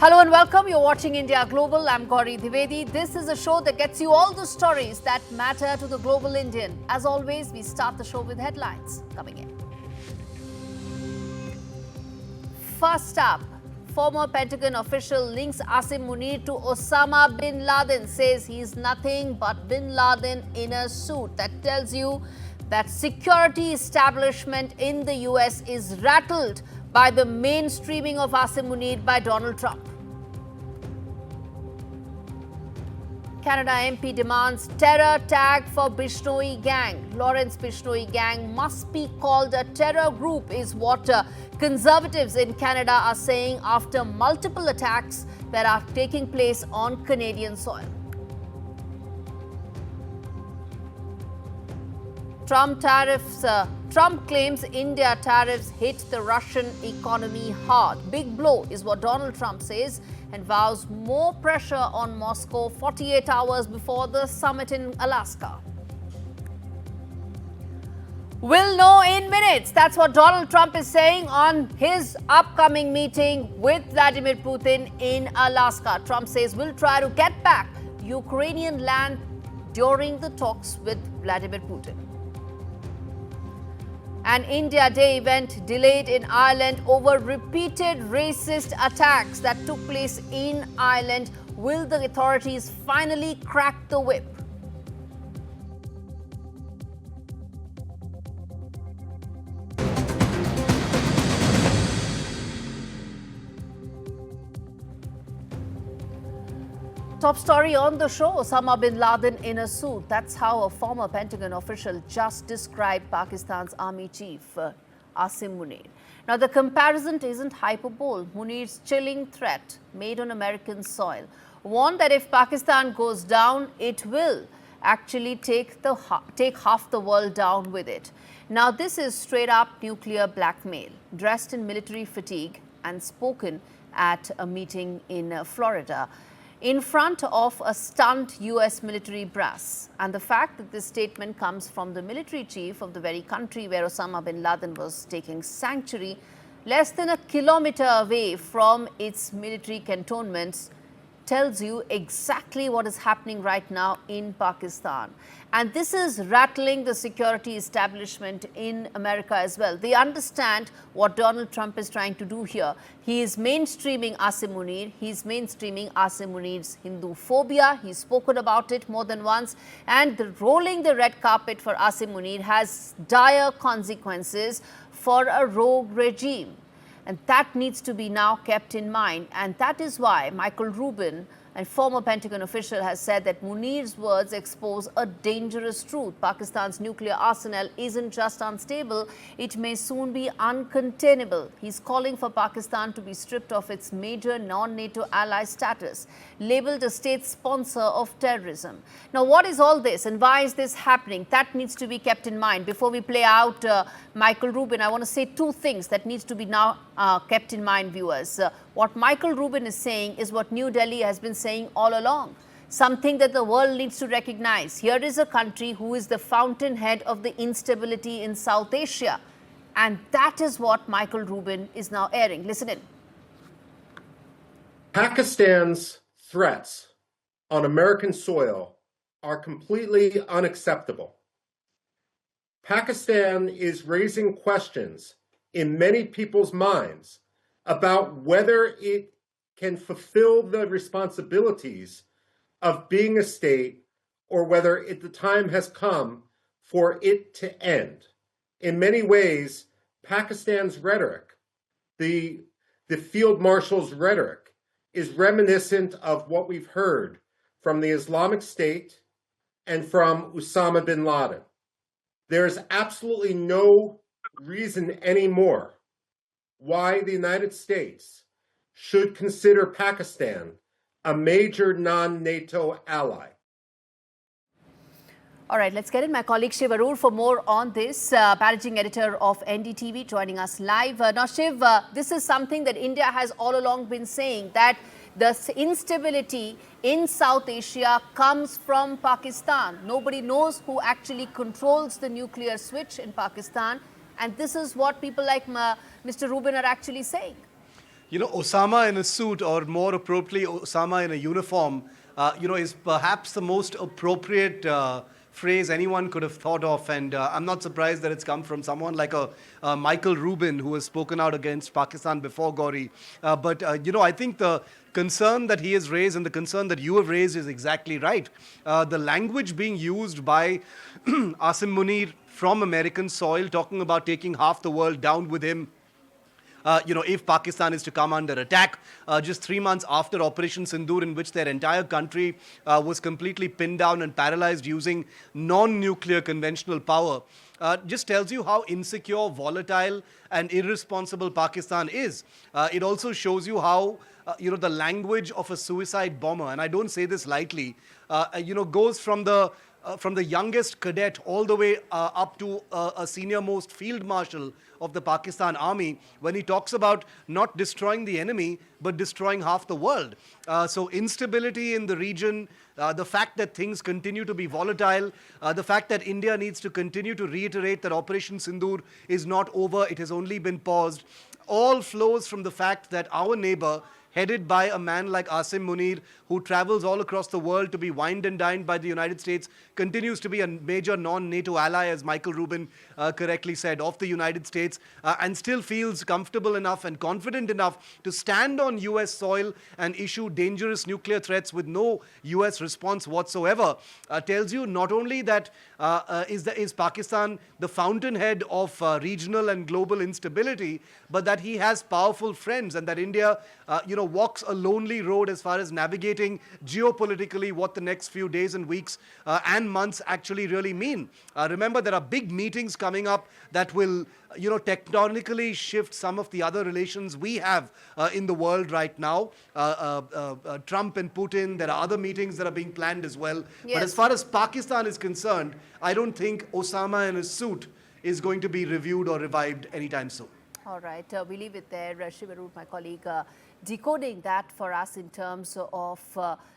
Hello and welcome. You're watching India Global. I'm Gaurie Dwivedi. This is a show that gets you all the stories that matter to the global Indian. As always, we start the show with headlines coming in. First up, former Pentagon official links Asim Munir to Osama bin Laden, says he's nothing but bin Laden in a suit. That tells you that security establishment in the US is rattled by the mainstreaming of Asim Munir by Donald Trump. Canada MP demands terror tag for Bishnoi gang. Lawrence Bishnoi gang must be called a terror group is what conservatives in Canada are saying after multiple attacks that are taking place on Canadian soil. Trump tariffs. Trump claims India tariffs hit the Russian economy hard. Big blow is what Donald Trump says and vows more pressure on Moscow 48 hours before the summit in Alaska. We'll know in minutes. That's what Donald Trump is saying on his upcoming meeting with Vladimir Putin in Alaska. Trump says we'll try to get back Ukrainian land during the talks with Vladimir Putin. An India Day event delayed in Ireland over repeated racist attacks that took place in Ireland. Will the authorities finally crack the whip? Top story on the show, Osama bin Laden in a suit. That's how a former Pentagon official just described Pakistan's army chief, Asim Munir. Now, the comparison isn't hyperbole. Munir's chilling threat made on American soil warned that if Pakistan goes down, it will actually take half the world down with it. Now, this is straight up nuclear blackmail, dressed in military fatigue and spoken at a meeting in Florida, in front of a stunned US military brass. And the fact that this statement comes from the military chief of the very country where Osama bin Laden was taking sanctuary, less than a kilometer away from its military cantonments, tells you exactly what is happening right now in Pakistan. And this is rattling the security establishment in America as well. They understand what Donald Trump is trying to do here. He is mainstreaming Asim Munir. He's mainstreaming Asim Munir's Hindu phobia. He's spoken about it more than once. And rolling the red carpet for Asim Munir has dire consequences for a rogue regime. And that needs to be now kept in mind. And that is why Michael Rubin, a former Pentagon official, has said that Munir's words expose a dangerous truth. Pakistan's nuclear arsenal isn't just unstable, it may soon be uncontainable. He's calling for Pakistan to be stripped of its major non-NATO ally status, labeled a state sponsor of terrorism. Now, what is all this and why is this happening? That needs to be kept in mind. Before we play out Michael Rubin, I want to say two things that needs to be now kept in mind, viewers. What Michael Rubin is saying is what New Delhi has been saying all along, something that the world needs to recognize. Here is a country who is the fountainhead of the instability in South Asia. And that is what Michael Rubin is now airing. Listen in. Pakistan's threats on American soil are completely unacceptable. Pakistan is raising questions in many people's minds about whether it can fulfill the responsibilities of being a state or whether the time has come for it to end. In many ways, Pakistan's rhetoric, the field marshal's rhetoric, is reminiscent of what we've heard from the Islamic State and from Osama bin Laden. There's absolutely no reason anymore why the United States should consider Pakistan a major non-NATO ally. All right, let's get in my colleague Shiv Arur for more on this, managing editor of NDTV, joining us live. Now, Shiv, this is something that India has all along been saying, that the instability in South Asia comes from Pakistan. Nobody knows who actually controls the nuclear switch in Pakistan. And this is what people like Mr. Rubin are actually saying. Osama in a suit, or more appropriately, Osama in a uniform, is perhaps the most appropriate phrase anyone could have thought of. And I'm not surprised that it's come from someone like a Michael Rubin, who has spoken out against Pakistan before Gaurie. I think the concern that he has raised and the concern that you have raised is exactly right. The language being used by Asim Munir from American soil, talking about taking half the world down with him, if Pakistan is to come under attack, just 3 months after Operation Sindoor, in which their entire country was completely pinned down and paralyzed using non-nuclear conventional power, just tells you how insecure, volatile, and irresponsible Pakistan is. It also shows you how, the language of a suicide bomber, and I don't say this lightly, goes from the youngest cadet all the way up to a senior most field marshal of the Pakistan army, when he talks about not destroying the enemy, but destroying half the world. So instability in the region, the fact that things continue to be volatile, the fact that India needs to continue to reiterate that Operation Sindoor is not over, it has only been paused, all flows from the fact that our neighbor, headed by a man like Asim Munir, who travels all across the world to be wined and dined by the United States, continues to be a major non-NATO ally, as Michael Rubin correctly said, of the United States, and still feels comfortable enough and confident enough to stand on US soil and issue dangerous nuclear threats with no US response whatsoever, tells you not only that is Pakistan the fountainhead of regional and global instability, but that he has powerful friends, and that India, walks a lonely road as far as navigating geopolitically what the next few days and weeks and months actually really mean. Remember, there are big meetings coming up that will, tectonically shift some of the other relations we have in the world right now. Trump and Putin, there are other meetings that are being planned as well. Yes. But as far as Pakistan is concerned, I don't think Osama in his suit is going to be reviewed or revived anytime soon. All right, we leave it there. Shivarut, my colleague, decoding that for us in terms of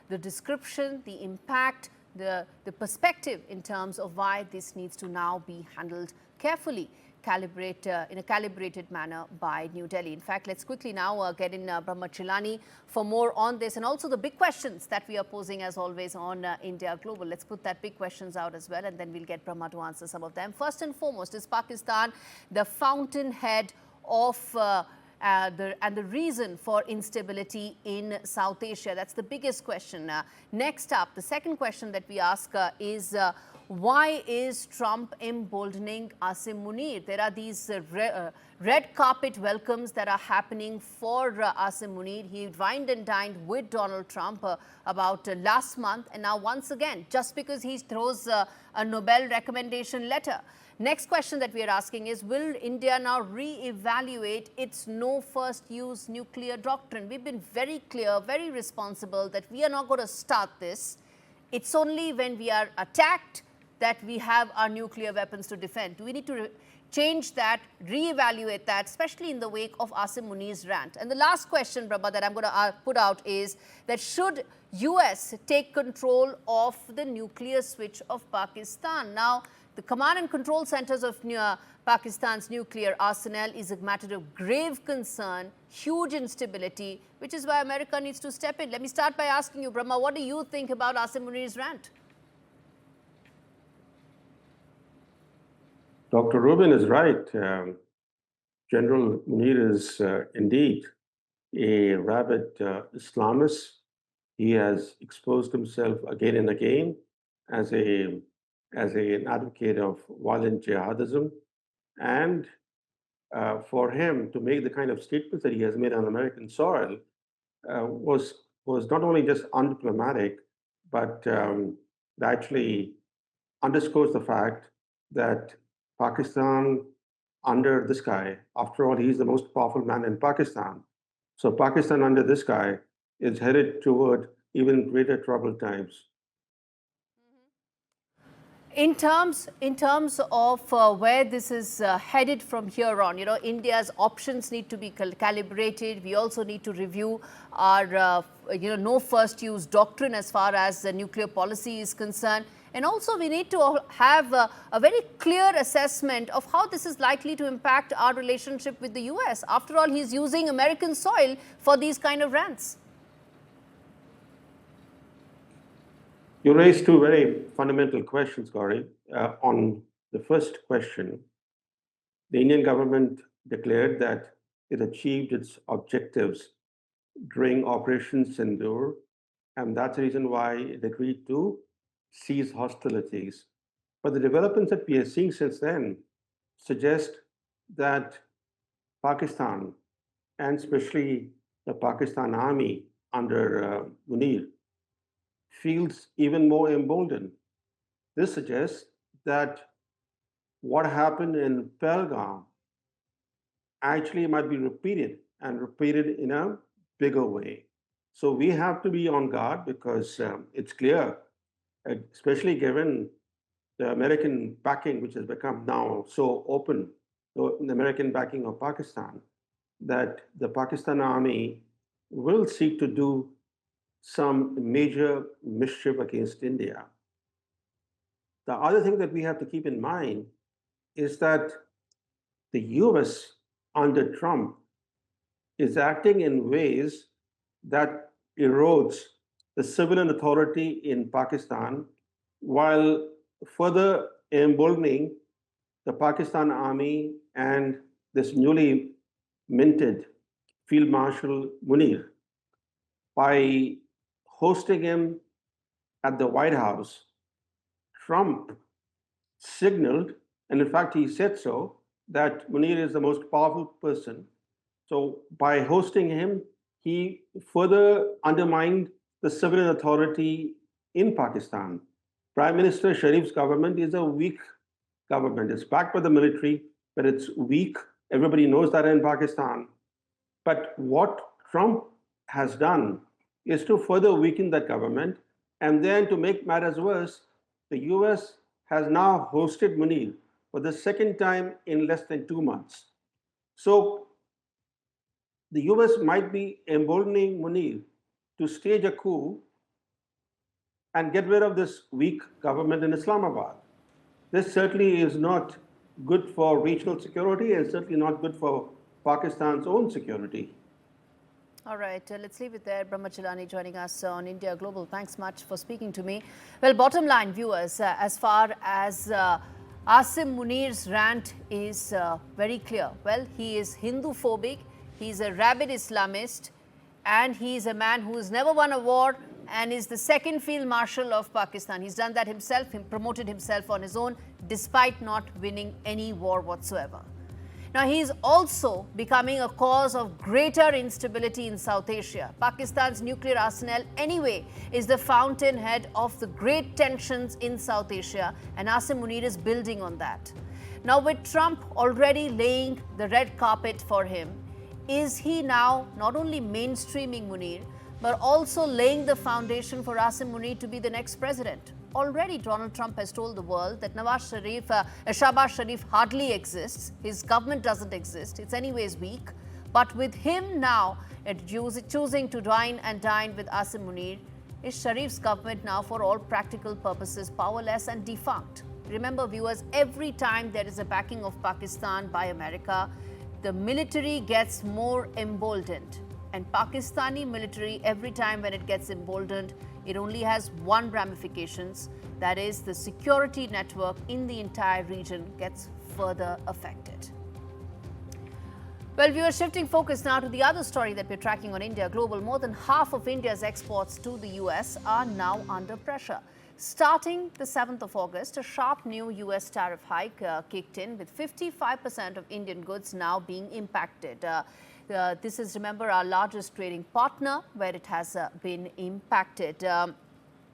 the description, the impact, the perspective in terms of why this needs to now be handled carefully, in a calibrated manner by New Delhi. In fact, let's quickly now get in Brahma Chandra for more on this, and also the big questions that we are posing as always on India Global. Let's put that big questions out as well, and then we'll get Brahma to answer some of them. First and foremost, is Pakistan the fountainhead of the reason for instability in South Asia? That's the biggest question. Next up, the second question that we ask is why is Trump emboldening Asim Munir? There are these red carpet welcomes that are happening for Asim Munir. He wined and dined with Donald Trump about last month, and now once again, just because he throws a Nobel recommendation letter. Next question that we are asking is, will India now re-evaluate its no first use nuclear doctrine? We've been very clear, very responsible that we are not going to start this. It's only when we are attacked that we have our nuclear weapons to defend. Do we need to change that, re-evaluate that, especially in the wake of Asim Munir's rant? And the last question, Brahma, that I'm going to put out is that should US take control of the nuclear switch of Pakistan? Now, the command and control centers of Pakistan's nuclear arsenal is a matter of grave concern, huge instability, which is why America needs to step in. Let me start by asking you, Brahma, what do you think about Asim Munir's rant? Dr. Rubin is right. General Munir is indeed a rabid Islamist. He has exposed himself again and again as an advocate of violent jihadism. And for him to make the kind of statements that he has made on American soil was not only just undiplomatic, but actually underscores the fact that Pakistan under this guy, after all, he's the most powerful man in Pakistan. So Pakistan under this guy is headed toward even greater troubled times. In terms of where this is headed from here on, India's options need to be calibrated. We also need to review our, no first use doctrine as far as nuclear policy is concerned. And also we need to have a very clear assessment of how this is likely to impact our relationship with the US. After all, he's using American soil for these kind of rants. You raised two very fundamental questions, Gaurie. On the first question, the Indian government declared that it achieved its objectives during Operation Sindoor, and that's the reason why it agreed to cease hostilities. But the developments that we are seeing since then suggest that Pakistan, and especially the Pakistan Army under Munir, feels even more emboldened. This suggests that what happened in Pelgam actually might be repeated and repeated in a bigger way. So we have to be on guard because it's clear, especially given the American backing, which has become now so open, the American backing of Pakistan, that the Pakistan Army will seek to do some major mischief against India. The other thing that we have to keep in mind is that the US under Trump is acting in ways that erodes the civilian authority in Pakistan while further emboldening the Pakistan Army and this newly minted Field Marshal Munir. By hosting him at the White House, Trump signaled, and in fact he said so, that Munir is the most powerful person. So by hosting him, he further undermined the civilian authority in Pakistan. Prime Minister Sharif's government is a weak government. It's backed by the military, but it's weak. Everybody knows that in Pakistan. But what Trump has done is to further weaken that government. And then to make matters worse, the US has now hosted Munir for the second time in less than 2 months. So the US might be emboldening Munir to stage a coup and get rid of this weak government in Islamabad. This certainly is not good for regional security and certainly not good for Pakistan's own security. All right, let's leave it there. Brahma Chandra joining us on India Global. Thanks much for speaking to me. Well, bottom line, viewers, as far as Asim Munir's rant is very clear. Well, he is Hindu-phobic, he's a rabid Islamist, and he's a man who has never won a war and is the second Field Marshal of Pakistan. He's done that himself, he promoted himself on his own, despite not winning any war whatsoever. Now, he is also becoming a cause of greater instability in South Asia. Pakistan's nuclear arsenal, anyway, is the fountainhead of the great tensions in South Asia, and Asim Munir is building on that. Now, with Trump already laying the red carpet for him, is he now not only mainstreaming Munir, but also laying the foundation for Asim Munir to be the next president? Already, Donald Trump has told the world that Shahbaz Sharif hardly exists. His government doesn't exist. It's anyways weak. But with him now choosing to dine and dine with Asim Munir, is Sharif's government now, for all practical purposes, powerless and defunct? Remember, viewers, every time there is a backing of Pakistan by America, the military gets more emboldened. And Pakistani military, every time when it gets emboldened, it only has one ramifications, that is the security network in the entire region gets further affected. Well, we are shifting focus now to the other story that we're tracking on India Global. More than half of India's exports to the US are now under pressure. Starting the 7th of August, a sharp new US tariff hike kicked in, with 55% of Indian goods now being impacted. This is, remember, our largest trading partner where it has been impacted.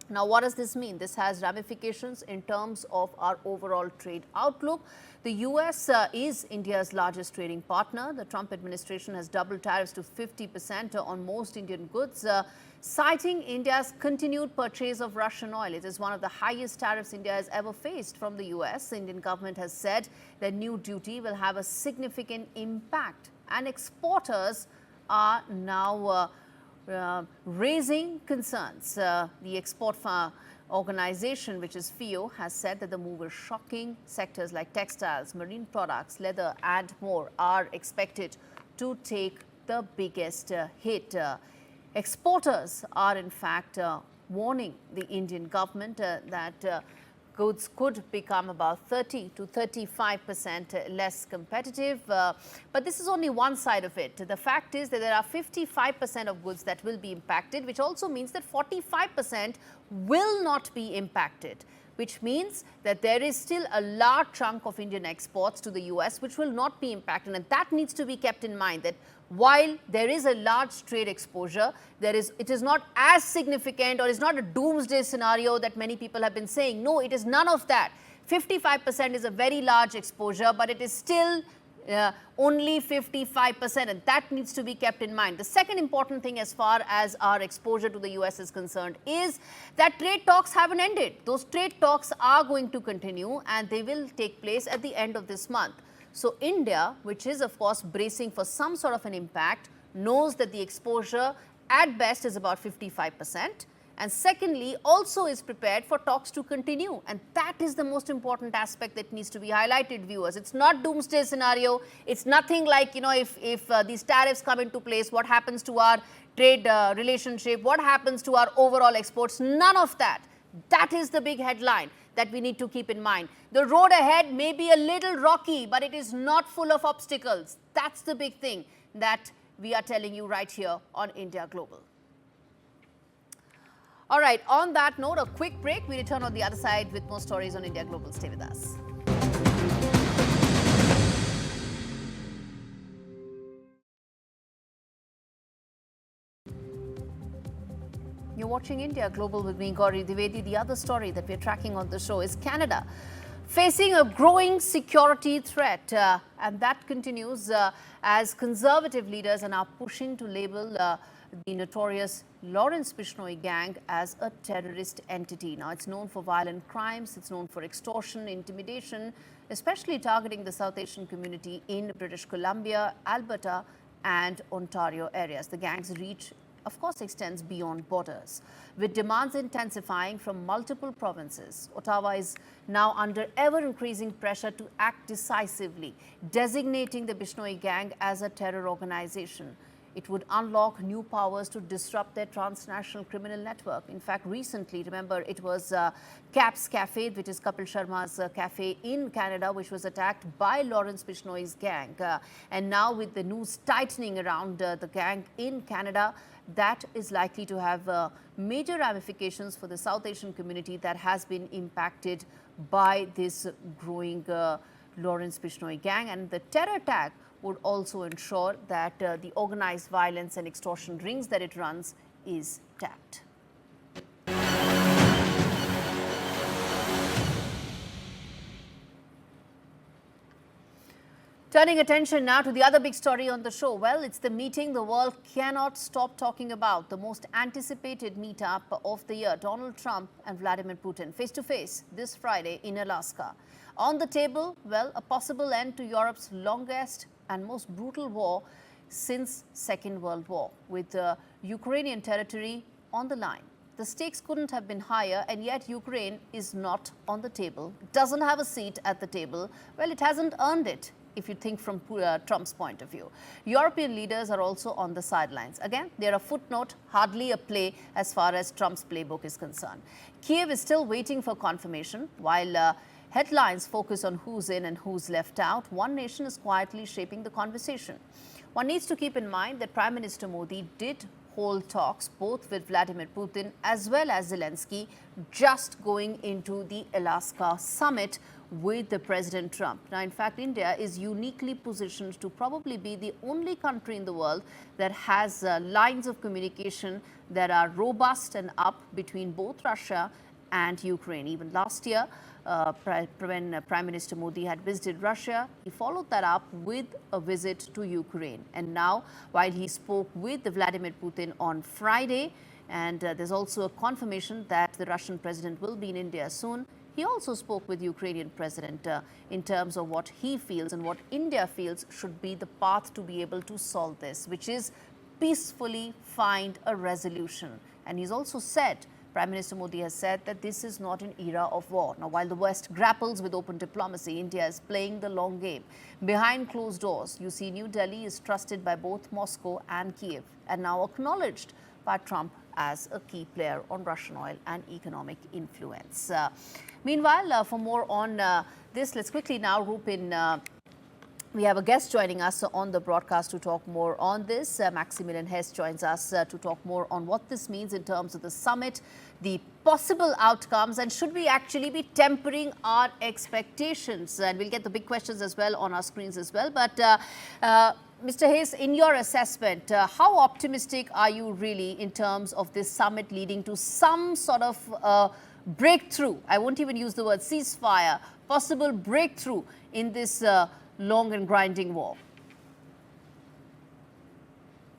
Now, what does this mean? This has ramifications in terms of our overall trade outlook. The US is India's largest trading partner. The Trump administration has doubled tariffs to 50% on most Indian goods, citing India's continued purchase of Russian oil. It is one of the highest tariffs India has ever faced from the US. The Indian government has said the new duty will have a significant impact, and exporters are now raising concerns. The export organization, which is FIO, has said that the move is shocking. Sectors like textiles, marine products, leather and more are expected to take the biggest hit. Exporters are in fact warning the Indian government that goods could become about 30 to 35% less competitive. But this is only one side of it. The fact is that there are 55% of goods that will be impacted, which also means that 45% will not be impacted, which means that there is still a large chunk of Indian exports to the US which will not be impacted. And that needs to be kept in mind, that while there is a large trade exposure, it is not as significant, or is not a doomsday scenario that many people have been saying. No, it is none of that. 55% is a very large exposure, but it is still only 55%, and that needs to be kept in mind. The second important thing as far as our exposure to the US is concerned is that trade talks haven't ended. Those trade talks are going to continue, and they will take place at the end of this month. So India, which is of course bracing for some sort of an impact, knows that the exposure at best is about 55%. And secondly, also is prepared for talks to continue. And that is the most important aspect that needs to be highlighted, viewers. It's not doomsday scenario. It's nothing like, if these tariffs come into place, what happens to our trade relationship, what happens to our overall exports, none of that. That is the big headline that we need to keep in mind. The road ahead may be a little rocky, but it is not full of obstacles. That's the big thing that we are telling you right here on India Global. All right, on that note, a quick break. We return on the other side with more stories on India Global. Stay with us. You're watching India Global with me, Gaurie, Dwivedi. The other story that we're tracking on the show is Canada facing a growing security threat. And that continues as conservative leaders are now pushing to label the notorious Lawrence Bishnoi gang as a terrorist entity. Now, it's known for violent crimes, it's known for extortion, intimidation, especially targeting the South Asian community in British Columbia, Alberta and Ontario areas. The gang's reach, of course, extends beyond borders. With demands intensifying from multiple provinces, Ottawa is now under ever-increasing pressure to act decisively, designating the Bishnoi gang as a terror organization. It would unlock new powers to disrupt their transnational criminal network. In fact, recently, remember, it was Cap's Cafe, which is Kapil Sharma's cafe in Canada, which was attacked by Lawrence Bishnoi's gang. And now with the news tightening around the gang in Canada, that is likely to have major ramifications for the South Asian community that has been impacted by this growing Lawrence Bishnoi gang. And the terror tag would also ensure that the organized violence and extortion rings that it runs is tapped. Turning attention now to the other big story on the show. Well, it's the meeting the world cannot stop talking about, the most anticipated meetup of the year. Donald Trump and Vladimir Putin face to face this Friday in Alaska. On the table, well, a possible end to Europe's longest and most brutal war since Second World War, with Ukrainian territory on the line. The stakes couldn't have been higher, and yet Ukraine is not on the table, doesn't have a seat at the table. Well, it hasn't earned it, if you think from Trump's point of view. European leaders are also on the sidelines. Again, they're a footnote, hardly a play as far as Trump's playbook is concerned. Kiev is still waiting for confirmation, while headlines focus on who's in and who's left out. One nation is quietly shaping the conversation. One needs to keep in mind that Prime Minister Modi did hold talks both with Vladimir Putin as well as Zelensky, just going into the Alaska summit with the President Trump. Now, in fact, India is uniquely positioned to probably be the only country in the world that has lines of communication that are robust and up between both Russia and Ukraine. Even last year, when Prime Minister Modi had visited Russia, he followed that up with a visit to Ukraine. And now, while he spoke with Vladimir Putin on Friday, and there's also a confirmation that the Russian president will be in India soon, he also spoke with the Ukrainian president in terms of what he feels and what India feels should be the path to be able to solve this, which is peacefully find a resolution. And he's also said Prime Minister Modi has said that this is not an era of war. Now, while the West grapples with open diplomacy, India is playing the long game. Behind closed doors, you see New Delhi is trusted by both Moscow and Kiev and now acknowledged by Trump as a key player on Russian oil and economic influence. Meanwhile, for more on this, let's quickly now rope in we have a guest joining us on the broadcast to talk more on this. Maximilian Hess joins us to talk more on what this means in terms of the summit, the possible outcomes, and should we actually be tempering our expectations? And we'll get the big questions as well on our screens as well. But Mr. Hess, in your assessment, how optimistic are you really in terms of this summit leading to some sort of breakthrough? I won't even use the word ceasefire, possible breakthrough in this long and grinding war.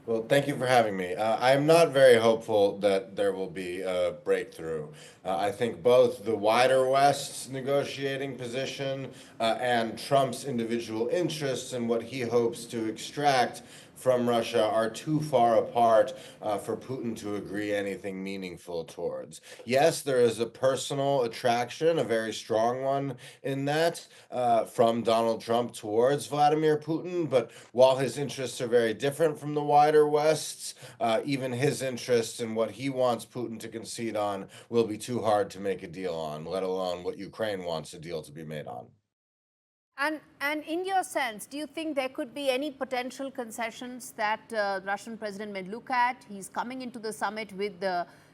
Well, thank you for having me. I'm not very hopeful that there will be a breakthrough. I think both the wider West's negotiating position and Trump's individual interests and what he hopes to extract from Russia are too far apart for Putin to agree anything meaningful towards. Yes, there is a personal attraction, a very strong one in that, from Donald Trump towards Vladimir Putin, but while his interests are very different from the wider West's, even his interests and what he wants Putin to concede on will be too hard to make a deal on, let alone what Ukraine wants a deal to be made on. And in your sense, do you think there could be any potential concessions that the Russian president may look at? He's coming into the summit with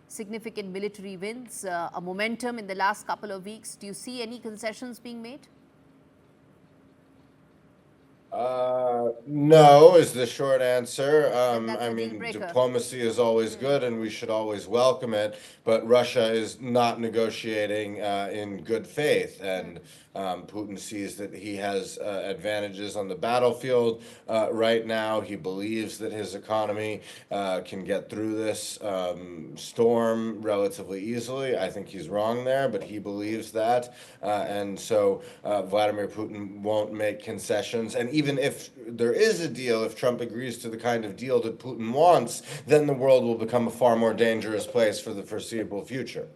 significant military wins, a momentum in the last couple of weeks. Do you see any concessions being made? No is the short answer. That's I a deal mean, breaker. diplomacy is always good and we should always welcome it, but Russia is not negotiating in good faith, and Putin sees that he has advantages on the battlefield right now. He believes that his economy can get through this storm relatively easily. I think he's wrong there, but he believes that. And so Vladimir Putin won't make concessions. And even if there is a deal, if Trump agrees to the kind of deal that Putin wants, then the world will become a far more dangerous place for the foreseeable future.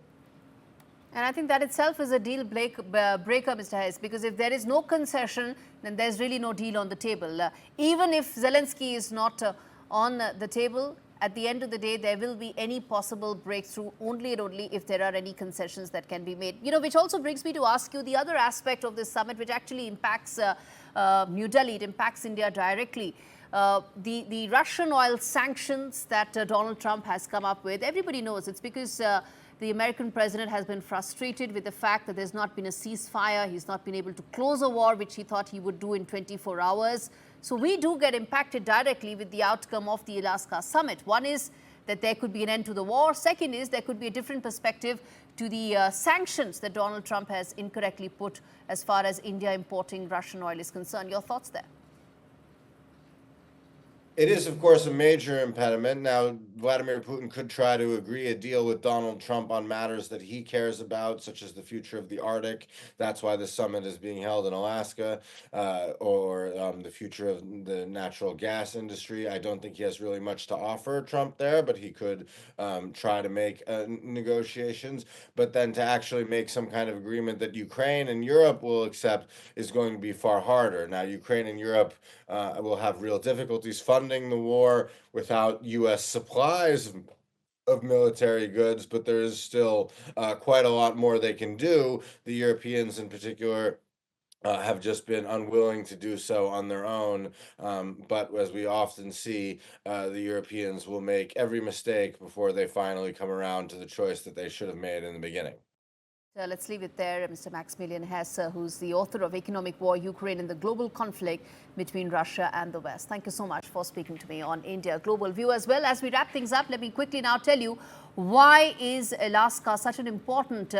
And I think that itself is a deal breaker, Mr. Hess, because if there is no concession, then there's really no deal on the table. Even if Zelensky is not on the table, at the end of the day, there will be any possible breakthrough only and only if there are any concessions that can be made. You know, which also brings me to ask you the other aspect of this summit, which actually impacts New Delhi, it impacts India directly. The Russian oil sanctions that Donald Trump has come up with, everybody knows it's because the American president has been frustrated with the fact that there's not been a ceasefire. He's not been able to close a war, which he thought he would do in 24 hours. So we do get impacted directly with the outcome of the Alaska summit. One is that there could be an end to the war. Second is there could be a different perspective to the sanctions that Donald Trump has incorrectly put as far as India importing Russian oil is concerned. Your thoughts there? It is, of course, a major impediment. Now, Vladimir Putin could try to agree a deal with Donald Trump on matters that he cares about, such as the future of the Arctic. That's why the summit is being held in Alaska, or the future of the natural gas industry. I don't think he has really much to offer Trump there, but he could try to make negotiations. But then to actually make some kind of agreement that Ukraine and Europe will accept is going to be far harder. Now, Ukraine and Europe will have real difficulties funding the war without U.S. supplies of military goods, but there is still quite a lot more they can do. The Europeans in particular have just been unwilling to do so on their own. But as we often see, the Europeans will make every mistake before they finally come around to the choice that they should have made in the beginning. Let's leave it there. Mr. Maximilian Hess, who's the author of Economic War, Ukraine and the Global Conflict Between Russia and the West. Thank you so much for speaking to me on India Global View. As well as we wrap things up, let me quickly now tell you why is Alaska such an important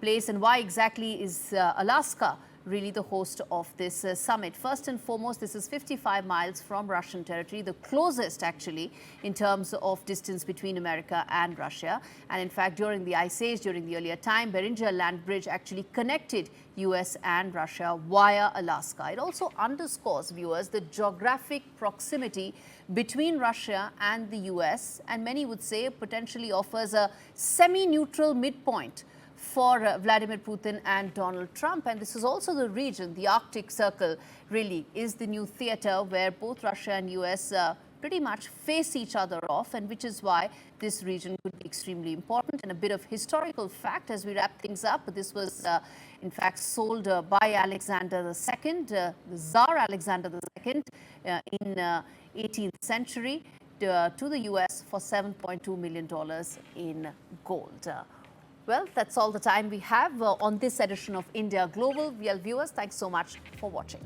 place, and why exactly is Alaska really the host of this summit. First and foremost, this is 55 miles from Russian territory, the closest actually in terms of distance between America and Russia. And in fact, during the Ice Age, during the earlier time, Beringer Land Bridge actually connected US and Russia via Alaska. It also underscores, viewers, the geographic proximity between Russia and the US, and many would say potentially offers a semi-neutral midpoint for Vladimir Putin and Donald Trump. And this is also the region, the Arctic Circle really is the new theater where both Russia and US pretty much face each other off, and which is why this region could be extremely important. And a bit of historical fact as we wrap things up, this was in fact sold by Alexander II, the Tsar Alexander II in 18th century to the US for $7.2 million in gold. Well, that's all the time we have on this edition of India Global. Well, viewers, thanks so much for watching.